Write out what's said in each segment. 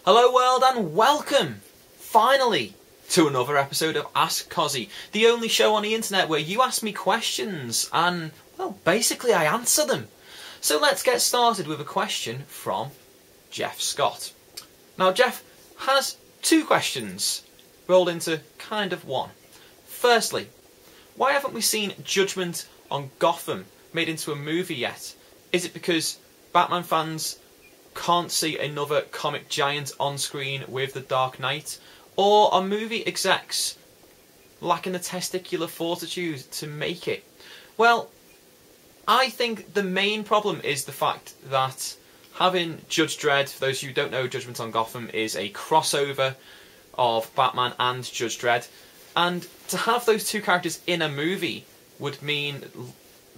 Hello world and welcome, finally, to another episode of Ask Cossy, the only show on the internet where you ask me questions and, well, basically I answer them. So let's get started with a question from Jeff Scott. Now Jeff has two questions rolled into kind of one. Firstly, why haven't we seen Judgment on Gotham made into a movie yet? Is it because Batman fans can't see another comic giant on screen with The Dark Knight? Or are movie execs lacking the testicular fortitude to make it? Well, I think the main problem is the fact that having Judge Dredd, for those who don't know, Judgment on Gotham is a crossover of Batman and Judge Dredd, and to have those two characters in a movie would mean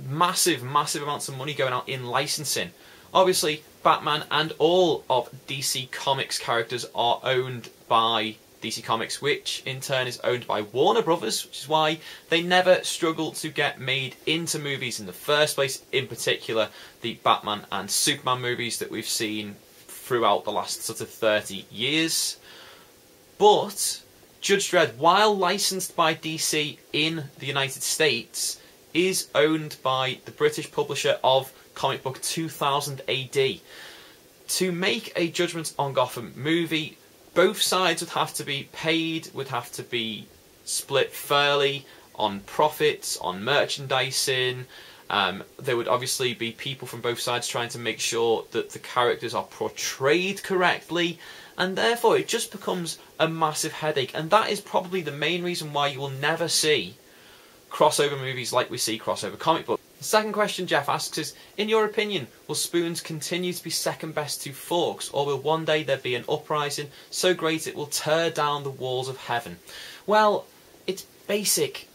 massive amounts of money going out in licensing. Obviously, Batman and all of DC Comics characters are owned by DC Comics, which in turn is owned by Warner Brothers, which is why they never struggle to get made into movies in the first place, in particular the Batman and Superman movies that we've seen throughout the last sort of 30 years. But Judge Dredd, while licensed by DC in the United States, is owned by the British publisher of comic book 2000 AD. To make a Judgment on Gotham movie, both sides would have to be paid, would have to be split fairly on profits, on merchandising. There would obviously be people from both sides trying to make sure that the characters are portrayed correctly, and therefore it just becomes a massive headache. And that is probably the main reason why you will never see crossover movies like we see crossover comic books. The second question Jeff asks is, in your opinion, will spoons continue to be second best to forks, or will one day there be an uprising so great it will tear down the walls of heaven? Well, it's basic.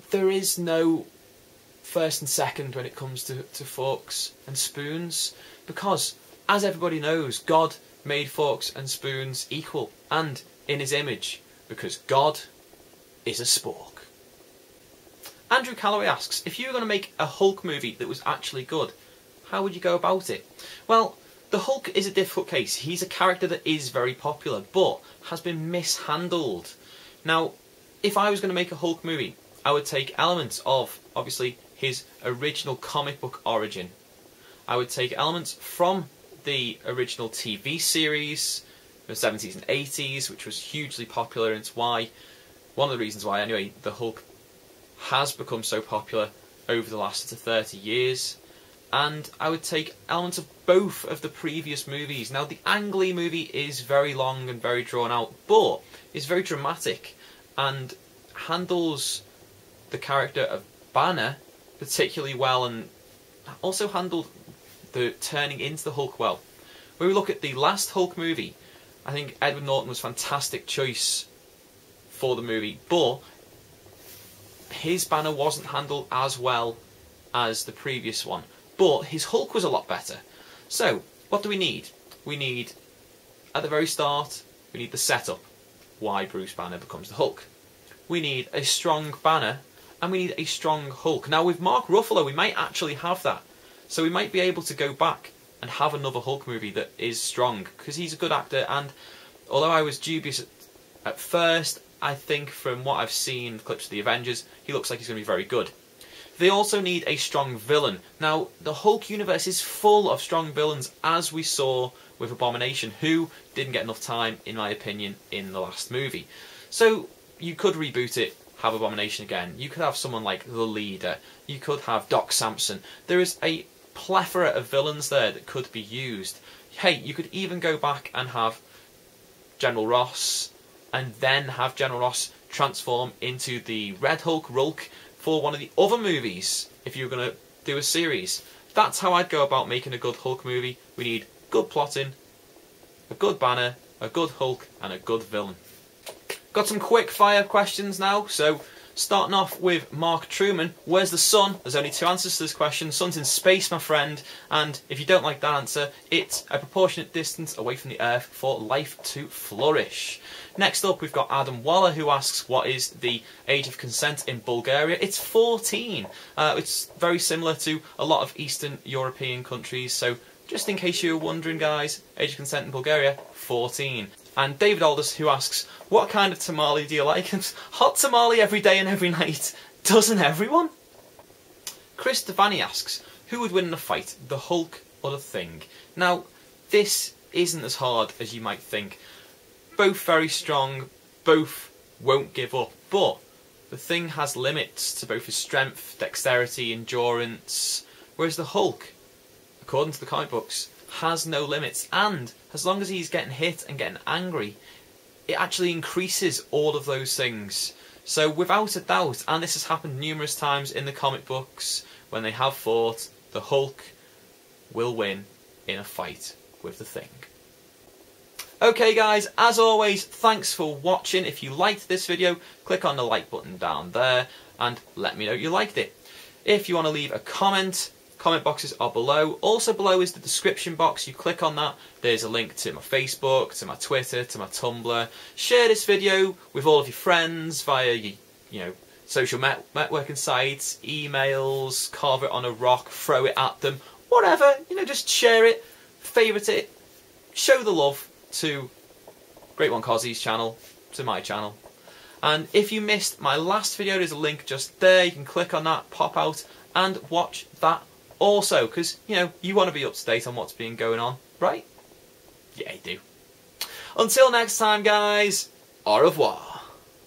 There is no first and second when it comes to forks and spoons, because, as everybody knows, God made forks and spoons equal and in his image, because God is a spork. Andrew Calloway asks, if you were going to make a Hulk movie that was actually good, how would you go about it? Well, the Hulk is a difficult case. He's a character that is very popular, but has been mishandled. Now, if I was going to make a Hulk movie, I would take elements of, obviously, his original comic book origin. I would take elements from the original TV series, the 70s and 80s, which was hugely popular, and it's why, one of the reasons why, anyway, the Hulk has become so popular over the last 30 years. And I would take elements of both of the previous movies. Now, the Ang Lee movie is very long and very drawn out, but is very dramatic and handles the character of Banner particularly well, and also handled the turning into the Hulk well. When we look at the last Hulk movie, I think Edward Norton was a fantastic choice for the movie, but his Banner wasn't handled as well as the previous one, but his Hulk was a lot better. So, what do we need? We need, at the very start, we need the setup, why Bruce Banner becomes the Hulk. We need a strong Banner, and we need a strong Hulk. Now, with Mark Ruffalo, we might actually have that. So we might be able to go back and have another Hulk movie that is strong, because he's a good actor, and although I was dubious at first, I think from what I've seen, clips of the Avengers, he looks like he's going to be very good. They also need a strong villain. Now, the Hulk universe is full of strong villains, as we saw with Abomination, who didn't get enough time, in my opinion, in the last movie. So, you could reboot it, have Abomination again. You could have someone like The Leader. You could have Doc Samson. There is a plethora of villains there that could be used. Hey, you could even go back and have General Ross, and then have General Ross transform into the Red Hulk for one of the other movies, if you were going to do a series. That's how I'd go about making a good Hulk movie. We need good plotting, a good Banner, a good Hulk, and a good villain. Got some quick fire questions now, so starting off with Mark Truman, where's the sun? There's only two answers to this question. Sun's in space, my friend, and if you don't like that answer, it's a proportionate distance away from the Earth for life to flourish. Next up, we've got Adam Waller, who asks, what is the age of consent in Bulgaria? It's 14. It's very similar to a lot of Eastern European countries, so just in case you were wondering, guys, age of consent in Bulgaria, 14. And David Aldous, who asks, what kind of tamale do you like? Hot tamale every day and every night. Doesn't everyone? Chris Devani asks, who would win in a fight, the Hulk or the Thing? Now, this isn't as hard as you might think. Both very strong, both won't give up, but the Thing has limits to both his strength, dexterity, endurance, whereas the Hulk, according to the comic books, has no limits, and as long as he's getting hit and getting angry, it actually increases all of those things. So without a doubt, and this has happened numerous times in the comic books, when they have fought, the Hulk will win in a fight with the Thing. Okay guys, as always, thanks for watching. If you liked this video, click on the like button down there and let me know you liked it. If you want to leave a comment, comment boxes are below. Also below is the description box. You click on that, there's a link to my Facebook, to my Twitter, to my Tumblr. Share this video with all of your friends via your, social networking sites, emails, carve it on a rock, throw it at them, whatever. Just share it, favourite it, show the love to Great One Cossy's channel, to my channel. And if you missed my last video, there's a link just there. You can click on that, pop out, and watch that also, because, you want to be up to date on what's been going on, right? Yeah, you do. Until next time, guys, au revoir.